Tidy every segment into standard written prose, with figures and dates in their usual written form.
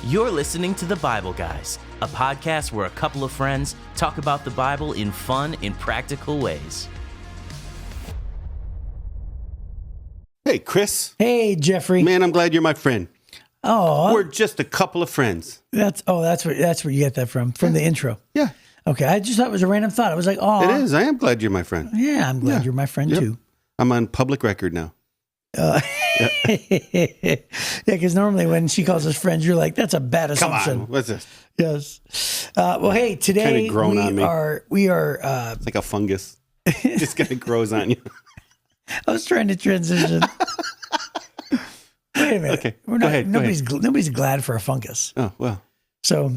You're listening to The Bible Guys, a podcast where a couple of friends talk about the Bible in fun and practical ways. Hey, Chris. Hey, Jeffrey. Man, I'm glad you're my friend. Oh, We're just a couple of friends. that's where you get that from the intro. Yeah, Okay, I just thought it was a random thought. I was like, oh, it is. I am glad you're my friend. Yeah, I'm glad you're my friend Yep. too. I'm on public record now. Yeah, because normally when she calls us friends, you're like, that's a bad Come assumption. on. What's this? Yes. Well, hey, today Kinda grown on me. we are. It's like a fungus. It just kind of grows on you. I was trying to transition. Wait a minute. Okay, We're go not. ahead, Nobody's glad for a fungus. Oh, well. So,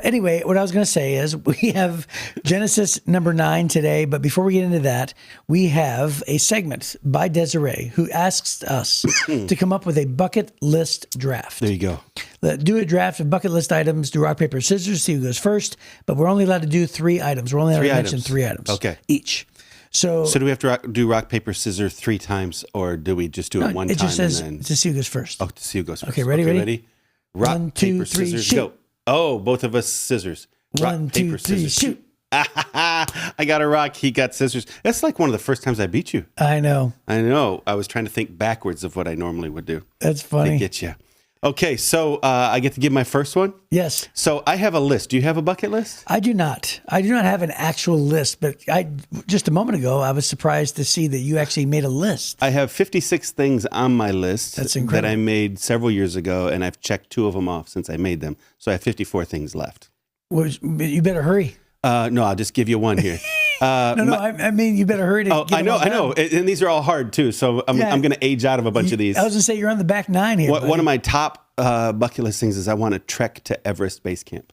anyway, what I was going to say is we have Genesis number 9 today, but before we get into that, we have a segment by Desiree who asks us to come up with a bucket list draft. There you go. Do a draft of bucket list items, do rock, paper, scissors, see who goes first, but we're only allowed to do 3 items. We're only allowed to mention 3 items. Okay. Each. So do we have to do rock, paper, scissors 3 times, or do we just do it one it time? just says and then... to see who goes first. Oh, to see who goes first. Okay, ready? Rock, 1, 2, paper, 3, scissors, shoot. go. Oh, both of us scissors. Rock, 1, paper, 2, 3, scissors, shoot. I got a rock. He got scissors. That's like one of the first times I beat you. I know. I know. I was trying to think backwards of what I normally would do That's to funny. get you. Okay, so I get to give my first one. Yes. So I have a list. Do you have a bucket list? I do not. I do not have an actual list, but just a moment ago, I was surprised to see that you actually made a list. I have 56 things on my list That's that incredible. I made several years ago, and I've checked 2 of them off since I made them. So I have 54 things left. You better hurry. No, I'll just give you one here. I mean, you better hurry to Oh, get I know, them all I know. done. And these are all hard, too. So I'm going to age out of a bunch of these. I was going to say, you're on the back 9 here. One of my top bucket list things is I want to trek to Everest Base Camp.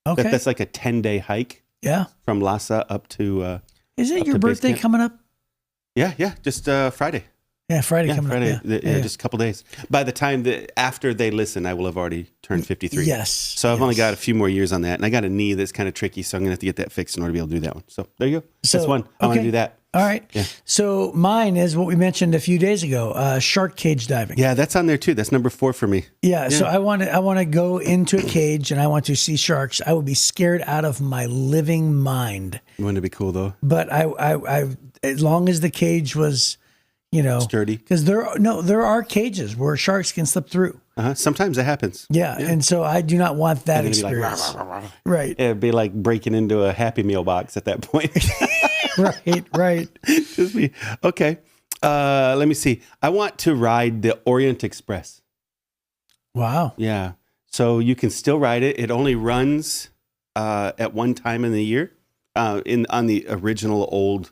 Okay. That's like a 10-day hike Yeah. from Lhasa up to... Is it up your to base birthday camp. coming up? Yeah, just Friday. Yeah, Friday Yeah, coming Friday. up. Yeah. Just a couple days. By the time after they listen, I will have already turned 53. Yes. So I've only got a few more years on that. And I got a knee that's kind of tricky, so I'm going to have to get that fixed in order to be able to do that one. So there you go. That's one. I want to do that. All right. Yeah. So mine is what we mentioned a few days ago, shark cage diving. Yeah, that's on there too. That's number 4 for me. Yeah, so I want to go into a cage and I want to see sharks. I would be scared out of my living mind. Wouldn't it be cool though? But I as long as the cage was, Sturdy. because there are cages where sharks can slip through. Sometimes that hahappens. Yeah, and so I do not want that And it'd be like, experience. "Rah, rah, rah, rah." Right, It'd be like breaking into a Happy Meal box at that point. right. Just be okay. Let me see. I want to ride the Orient Express. Wow. Yeah. So you can still ride it. It only runs at one time in the year on the original old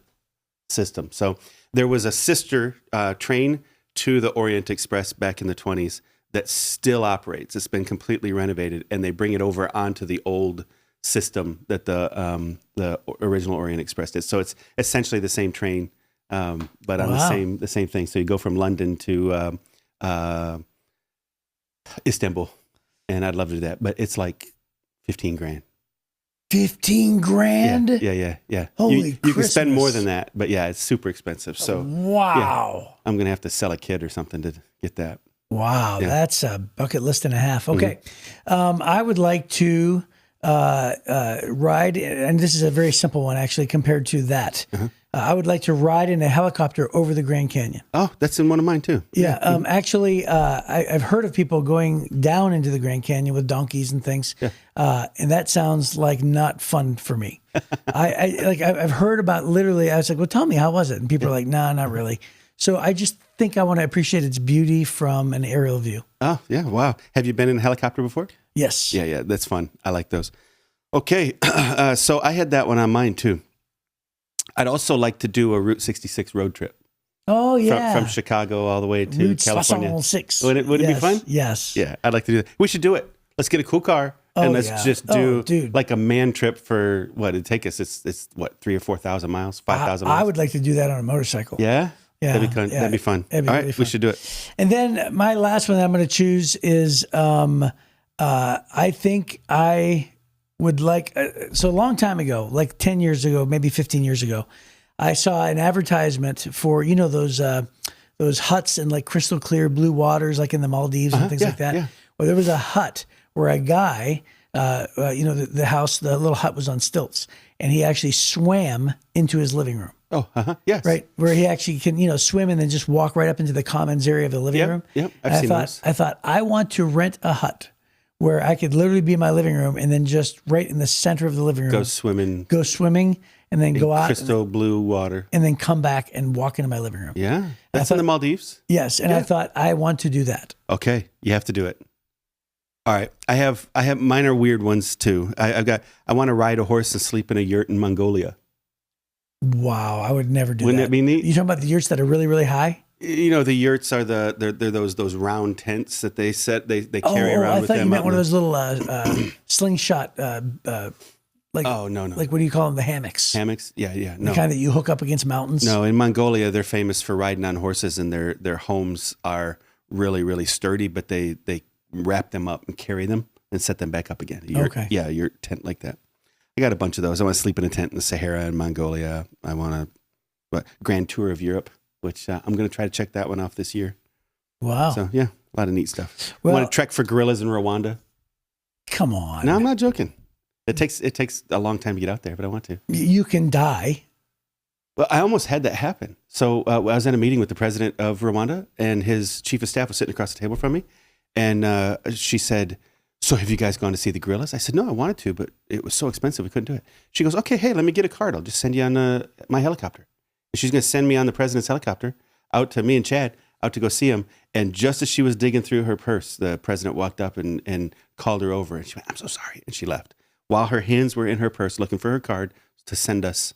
system. So there was a sister train to the Orient Express back in the 1920s that still operates. It's been completely renovated, and they bring it over onto the old system that the original Orient Express did. So it's essentially the same train, but on the same thing. So you go from London to Istanbul, and I'd love to do that, but it's like $15,000. 15 grand? Yeah. Holy you can spend more Christmas. than that, but yeah, it's super expensive. So Wow. I'm gonna have to sell a kid or something to get that. Wow, Yeah. that's a bucket list and a half. Okay. I would like to ride, and this is a very simple one actually compared to that. I would like to ride in a helicopter over the Grand Canyon. Oh, that's in one of mine too. Yeah. Actually, I've heard of people going down into the Grand Canyon with donkeys and things, and that sounds like not fun for me. I've heard about literally. I was like, "Well, tell me, how was it?" And people are like, "Nah, not really." So I just think I want to appreciate its beauty from an aerial view. Oh yeah, wow. Have you been in a helicopter before? Yes. Yeah, that's fun. I like those. Okay, so I had that one on mine too. I'd also like to do a Route 66 road trip. Oh yeah. From Chicago all the way to Route California. 66. Would it be fun? Yes. Yeah, I'd like to do that. We should do it. Let's get a cool car and let's just do like a man trip for what it'd take us. It's what, 3,000 or 4,000 miles, 5,000 miles. I would like to do that on a motorcycle. Yeah. Yeah, that'd be fun. That'd be fun. That'd be all really right, fun. we should do it. And then my last one that I'm going to choose is I think I would like, so a long time ago, like 10 years ago, maybe 15 years ago, I saw an advertisement for, those huts in like crystal clear blue waters, like in the Maldives and things like that, Well, there was a hut where a guy, the house, the little hut was on stilts, and he actually swam into his living room. Oh, yes. Right, where he actually can, swim and then just walk right up into the commons area of the living room. Yep, I've seen those. I thought, I want to rent a hut where I could literally be in my living room and then just right in the center of the living room. Go swimming. And then go out. Crystal blue water. And then come back and walk into my living room. Yeah. That's in the Maldives. Yes. And I thought, I want to do that. Okay. You have to do it. All right. I have mine are weird ones too. I want to ride a horse and sleep in a yurt in Mongolia. Wow. I would never do Wouldn't that. that be neat? You talking about the yurts that are really, really high? The yurts are they're those round tents that they carry around with them. I thought you meant one of those little slingshot no. Like, what do you call them? The hammocks. Hammocks? Yeah. No. The kind that you hook up against mountains? No, in Mongolia, they're famous for riding on horses, and their homes are really, really sturdy, but they wrap them up and carry them and set them back up again. Okay. Yeah, your tent like that. I got a bunch of those. I want to sleep in a tent in the Sahara in Mongolia. I want a grand tour of Europe, which I'm going to try to check that one off this year. Wow. So, yeah, a lot of neat stuff. Well, I want to trek for gorillas in Rwanda. Come on. No, I'm not joking. It takes a long time to get out there, but I want to. You can die. Well, I almost had that happen. So I was at a meeting with the president of Rwanda, and his chief of staff was sitting across the table from me. And she said, "So have you guys gone to see the gorillas?" I said, "No, I wanted to, but it was so expensive, we couldn't do it." She goes, "Okay, hey, let me get a card. I'll just send you on my helicopter." And she's going to send me on the president's helicopter out to me and Chad, out to go see him. And just as she was digging through her purse, the president walked up and called her over. And she went, "I'm so sorry." And she left, while her hands were in her purse looking for her card to send us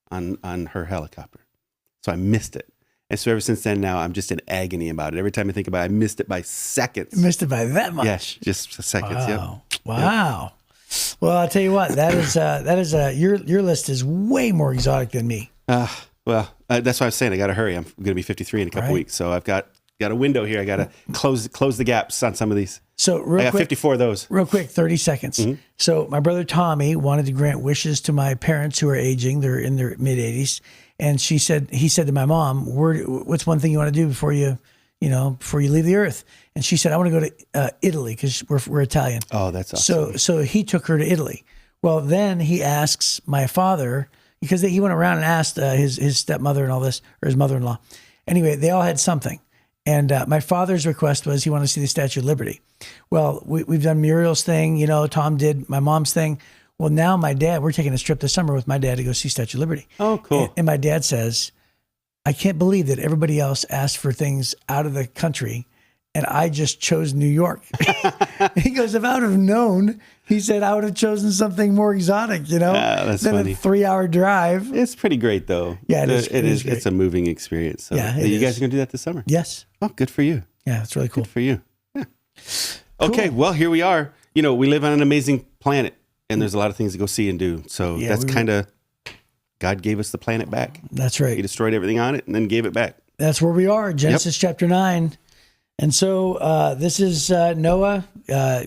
on her helicopter. So I missed it. And so ever since then, now I'm just in agony about it. Every time I think about it, I missed it by seconds. You missed it by that much? Yeah, just seconds. Wow. Yep. Wow. Yep. Well, I'll tell you what, your list is way more exotic than me. That's what I was saying. I got to hurry. I'm going to be 53 in a couple weeks. So I've got a window here. I got to close the gaps on some of these. So I got 54 of those. Real quick, 30 seconds. Mm-hmm. So my brother Tommy wanted to grant wishes to my parents who are aging. They're in their mid 80s. And he said to my mom, "What's one thing you want to do before you leave the earth?" And she said, "I want to go to Italy because we're Italian." Oh, that's awesome. So he took her to Italy. Well, then he asks my father, because he went around and asked his stepmother and all this, or his mother-in-law. Anyway, they all had something. And my father's request was he wanted to see the Statue of Liberty. Well, we've done Muriel's thing. Tom did my mom's thing. Well, now we're taking a trip this summer with my dad to go see Statue of Liberty. Oh, cool. And my dad says, "I can't believe that everybody else asked for things out of the country and I just chose New York." He goes, "If I would have known," he said, "I would have chosen something more exotic, that's than funny. A 3-hour drive." It's pretty great, though. Yeah, it is. It's a moving experience. So yeah, you guys are going to do that this summer? Yes. Oh, good for you. Yeah, it's really cool. Good for you. Yeah. Okay, well, here we are. We live on an amazing planet, and there's a lot of things to go see and do. So that's kind of, God gave us the planet back. That's right. He destroyed everything on it and then gave it back. That's where we are, Genesis chapter 9. And so this is Noah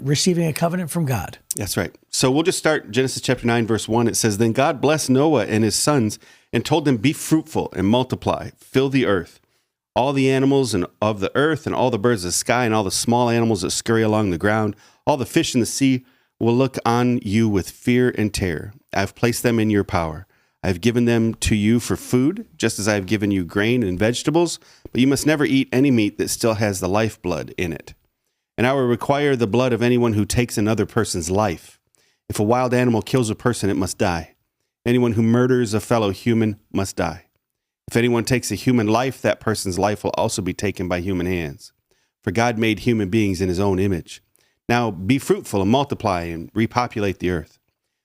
receiving a covenant from God. That's right. So we'll just start Genesis chapter 9, verse 1. It says, "Then God blessed Noah and his sons and told them, 'Be fruitful and multiply, fill the earth. All the animals and of the earth and all the birds of the sky and all the small animals that scurry along the ground, all the fish in the sea will look on you with fear and terror. I have placed them in your power. I have given them to you for food, just as I have given you grain and vegetables, but you must never eat any meat that still has the lifeblood in it. And I will require the blood of anyone who takes another person's life. If a wild animal kills a person, it must die. Anyone who murders a fellow human must die. If anyone takes a human life, that person's life will also be taken by human hands. For God made human beings in his own image. Now be fruitful and multiply and repopulate the earth.'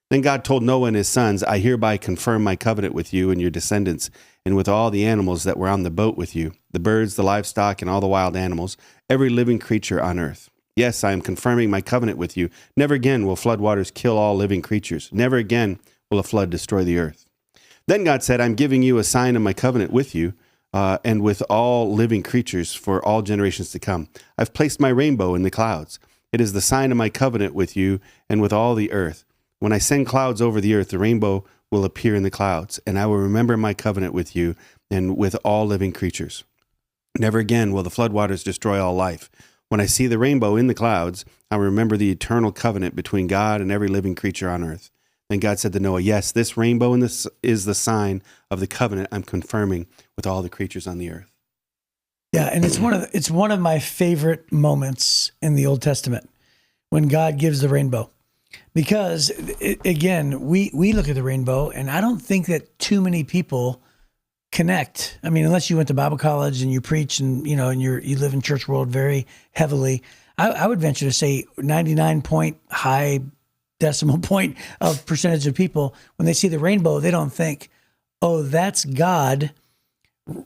Then God told Noah and his sons, 'I hereby confirm my covenant with you and your descendants, and with all the animals that were on the boat with you, the birds, the livestock, and all the wild animals, every living creature on earth. Yes, I am confirming my covenant with you. Never again will floodwaters kill all living creatures. Never again will a flood destroy the earth.' Then God said, 'I'm giving you a sign of my covenant with you and with all living creatures for all generations to come. I've placed my rainbow in the clouds. It is the sign of my covenant with you and with all the earth. When I send clouds over the earth, the rainbow will appear in the clouds, and I will remember my covenant with you and with all living creatures. Never again will the floodwaters destroy all life. When I see the rainbow in the clouds, I remember the eternal covenant between God and every living creature on earth. Then God said to Noah, yes, this rainbow and this is the sign of the covenant I'm confirming with all the creatures on the earth. Yeah, and it's one of my favorite moments in the Old Testament when God gives the rainbow. Because again, we look at the rainbow, and I don't think that too many people connect. I mean, unless you went to Bible college and you preach and you live in church world very heavily. I would venture to say 99 point high decimal point of percentage of people, when they see the rainbow, they don't think, oh, that's God,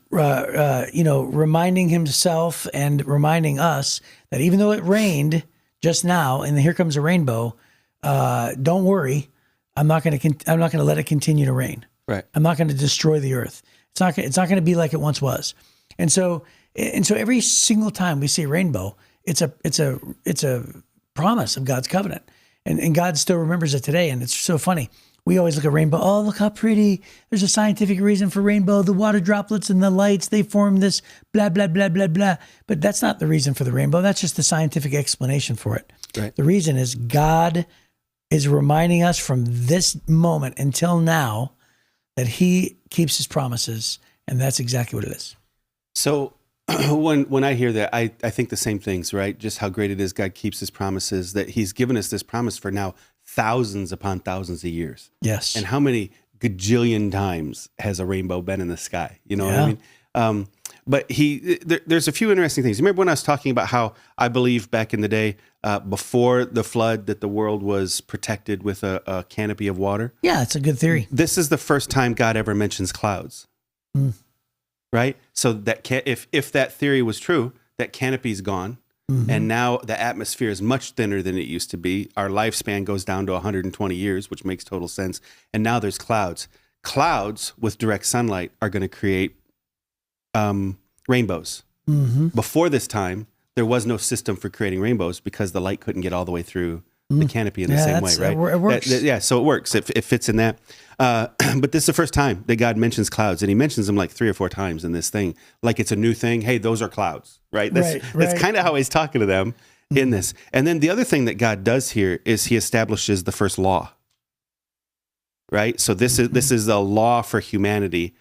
reminding himself and reminding us that even though it rained just now and here comes a rainbow, don't worry, I'm not going to let it continue to rain. Right. I'm not going to destroy the earth. It's not going to be like it once was. And so every single time we see a rainbow, it's a promise of God's covenant. And God still remembers it today. And it's so funny. We always look at rainbow. Oh, look how pretty. There's a scientific reason for rainbow. The water droplets and the lights, they form this blah, blah, blah, blah, blah. But that's not the reason for the rainbow. That's just the scientific explanation for it. Right. The reason is God is reminding us from this moment until now that he keeps his promises. And that's exactly what it is. So when I hear that, I think the same things, right? Just how great it is God keeps his promises, that he's given us this promise for now thousands upon thousands of years. Yes. And how many gajillion times has a rainbow been in the sky? You know what I mean? But there's a few interesting things. Remember when I was talking about how I believe back in the day, before the flood, that the world was protected with a canopy of water? Yeah, it's a good theory. This is the first time God ever mentions clouds. Right? So that if that theory was true, that canopy's gone. Mm-hmm. And now the atmosphere is much thinner than it used to be. Our lifespan goes down to 120 years, which makes total sense. And now there's clouds. Clouds with direct sunlight are going to create rainbows. Mm-hmm. Before this time, there was no system for creating rainbows because the light couldn't get all the way through the canopy in the same way, right? It works. So it works. It fits in that. But this is the first time that God mentions clouds, and he mentions them like 3 or 4 times in this thing, like it's a new thing. Hey, those are clouds, right? That's kind of how he's talking to them in this. And then the other thing that God does here is he establishes the first law, right? So this is a law for humanity.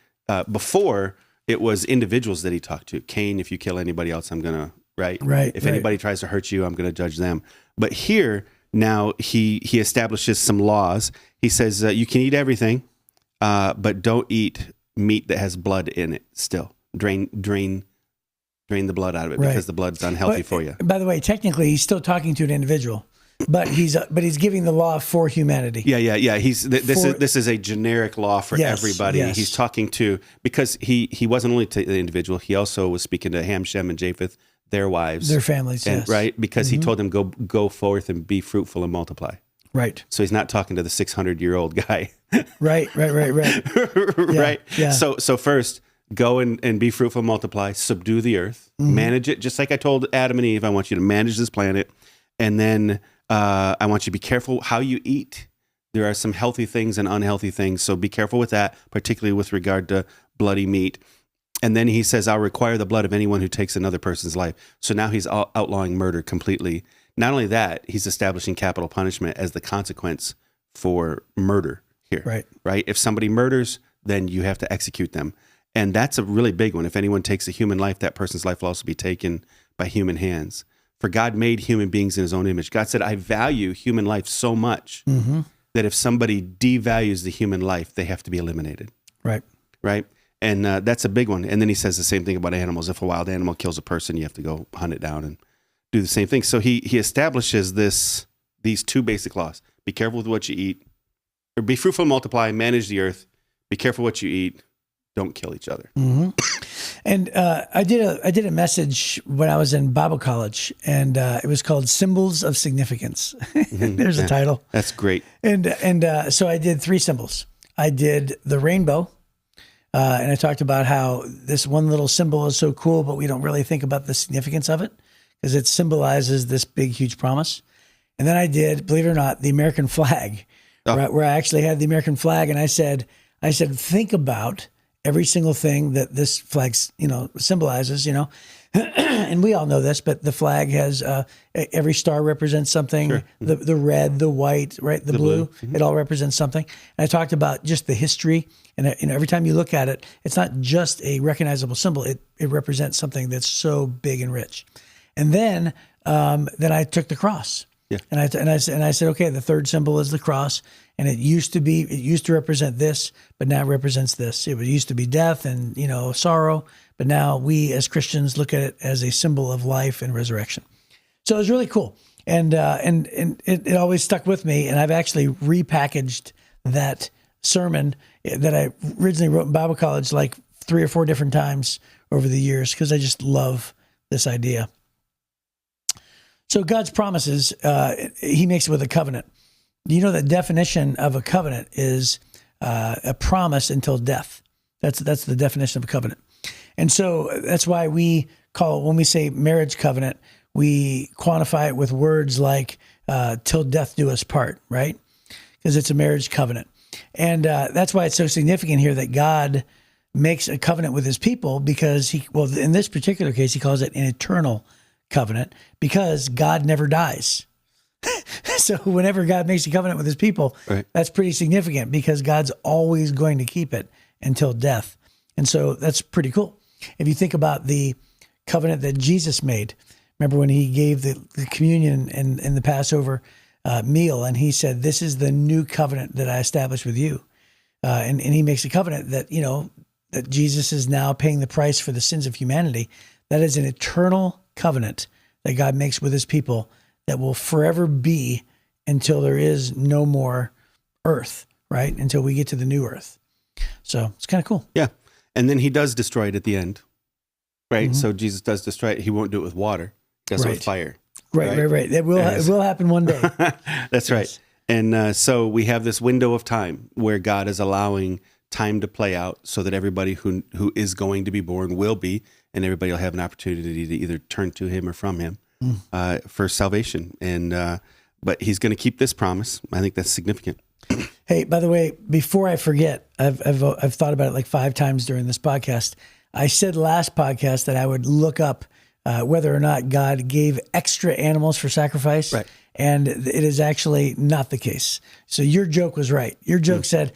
Before, it was individuals that he talked to. Cain, if you kill anybody else, I'm going to, right? If anybody tries to hurt you, I'm going to judge them. But here, now he establishes some laws. He says you can eat everything, but don't eat meat that has blood in it. Still, drain the blood out of it because the blood's unhealthy for you. By the way, technically, he's still talking to an individual, but he's giving the law for humanity. Yeah. This is a generic law for everybody. Yes. He's talking to, because he wasn't only to the individual. He also was speaking to Ham, Shem, and Japheth, their wives, their families, and, right? Because he told them go forth and be fruitful and multiply. Right. So he's not talking to the 600-year-old guy. Right. Right. Yeah. So first, go and be fruitful, multiply, subdue the earth, manage it. Just like I told Adam and Eve, I want you to manage this planet. And then I want you to be careful how you eat. There are some healthy things and unhealthy things. So be careful with that, particularly with regard to bloody meat. And then he says, I'll require the blood of anyone who takes another person's life. So now he's outlawing murder completely. Not only that, he's establishing capital punishment as the consequence for murder here. Right? If somebody murders, then you have to execute them. And that's a really big one. If anyone takes a human life, that person's life will also be taken by human hands. For God made human beings in his own image. God said, I value human life so much that if somebody devalues the human life, they have to be eliminated. Right? And that's a big one. And then he says the same thing about animals. If a wild animal kills a person, you have to go hunt it down and do the same thing. So he establishes these 2 basic laws. Be careful with what you eat, or be fruitful and multiply, manage the earth. Be careful what you eat. Don't kill each other. And I did a message when I was in Bible college, and it was called Symbols of Significance. There's a title. That's great. And so I did 3 symbols. I did the rainbow. And I talked about how this one little symbol is so cool, but we don't really think about the significance of it because it symbolizes this big, huge promise. And then I did, believe it or not, the American flag, where I actually had the American flag. And I said, think about every single thing that this flag, symbolizes, and we all know this, but the flag has every star represents something. Sure. The red, the white, right, the blue, it all represents something. And I talked about just the history, and every time you look at it, it's not just a recognizable symbol. It represents something that's so big and rich. And then I took the cross. Yeah. And I said, okay, the third symbol is the cross, and it used to represent this, but now it represents this. It used to be death and sorrow, but now we as Christians look at it as a symbol of life and resurrection. So it was really cool, and it always stuck with me. And I've actually repackaged that sermon that I originally wrote in Bible college like 3 or 4 different times over the years because I just love this idea. So God's promises, he makes it with a covenant. The definition of a covenant is a promise until death. That's the definition of a covenant. And so that's why when we say marriage covenant, we quantify it with words like till death do us part, right? Because it's a marriage covenant. And that's why it's so significant here that God makes a covenant with his people because in this particular case, he calls it an eternal covenant because God never dies. So whenever God makes a covenant with his people, right, that's pretty significant because God's always going to keep it until death. And so that's pretty cool. If you think about the covenant that Jesus made, remember when he gave the communion and the Passover meal, and he said, this is the new covenant that I established with you. And he makes a covenant that, that Jesus is now paying the price for the sins of humanity. That is an eternal covenant that God makes with his people that will forever be until there is no more earth, right? Until we get to the new earth. So it's kind of cool. Yeah. And then he does destroy it at the end, right? Mm-hmm. So Jesus does destroy it. He won't do it with water. He does it with fire. Right. It will happen one day. That's right. And so we have this window of time where God is allowing time to play out so that everybody who is going to be born will be, and everybody will have an opportunity to either turn to him or from him for salvation. And but he's going to keep this promise. I think that's significant. Hey, by the way, before I forget, I've thought about it like 5 times during this podcast. I said last podcast that I would look up whether or not God gave extra animals for sacrifice. Right. And it is actually not the case. So your joke was right. Your joke said,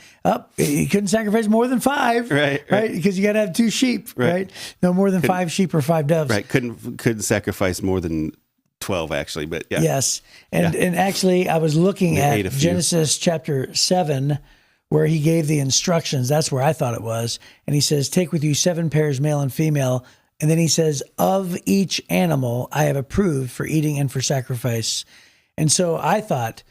you couldn't sacrifice more than 5. Right. Because you got to have 2 sheep, right? No more than 5 sheep or 5 doves. Right. Couldn't sacrifice more than 12 actually, but yeah. Yes. And actually I was looking at Genesis chapter 7 where he gave the instructions. That's where I thought it was. And he says, take with you 7 pairs, male and female. And then he says, of each animal I have approved for eating and for sacrifice. And so I thought,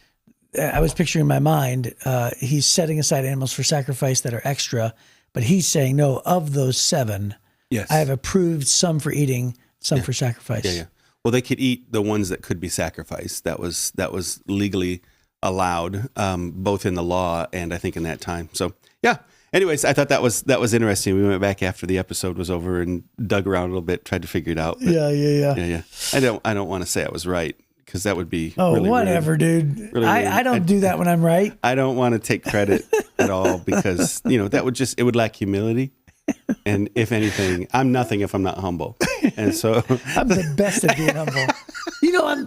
I was picturing in my mind, he's setting aside animals for sacrifice that are extra, but he's saying, no, of those 7, I have approved some for eating, some for sacrifice. Yeah. Well, they could eat the ones that could be sacrificed. That was legally allowed, both in the law and I think in that time. So yeah. Anyways, I thought that was interesting. We went back after the episode was over and dug around a little bit, tried to figure it out. But yeah. I don't want to say I was right because that would be really whatever, rude. Dude. Really I don't do that when I'm right. I don't want to take credit at all because that would it would lack humility. And if anything, I'm nothing if I'm not humble. And so I'm the best at being humble.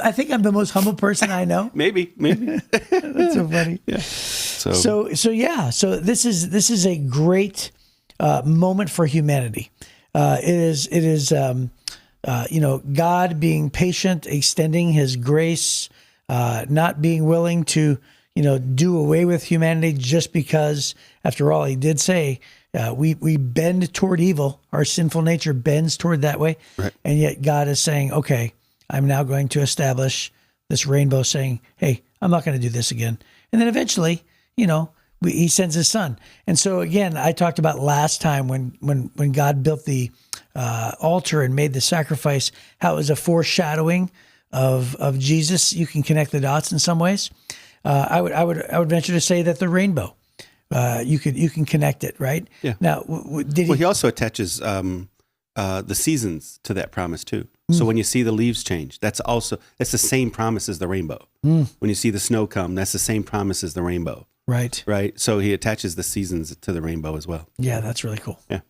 I think I'm the most humble person I know. Maybe. That's so funny. Yeah. So this is a great moment for humanity. It is God being patient, extending his grace, not being willing to do away with humanity just because, after all, he did say we bend toward evil. Our sinful nature bends toward that way. Right. And yet God is saying, okay, I'm now going to establish this rainbow, saying, hey, I'm not going to do this again. And then eventually, he sends his son. And so again, I talked about last time when God built the altar and made the sacrifice, how it was a foreshadowing of Jesus. You can connect the dots in some ways. I would venture to say that the rainbow, you can connect it, right? Yeah. Now, he also attaches the seasons to that promise too. So when you see the leaves change, that's the same promise as the rainbow. When you see the snow come, that's the same promise as the rainbow. Right. Right. So he attaches the seasons to the rainbow as well. Yeah, that's really cool. Yeah.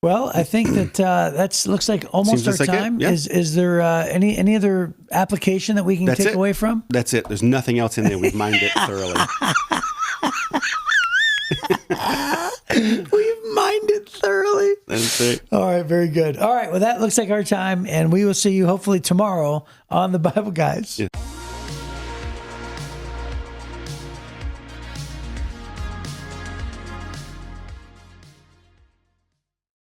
Well, I think that looks like almost Seems our just like it. time. Yeah. Is there any other application that we can take away from? That's it. There's nothing else in there. We've mined it thoroughly. We've mined it thoroughly. That's it. All right, very good. All right, well, that looks like our time, and we will see you hopefully tomorrow on the Bible Guys. Yeah.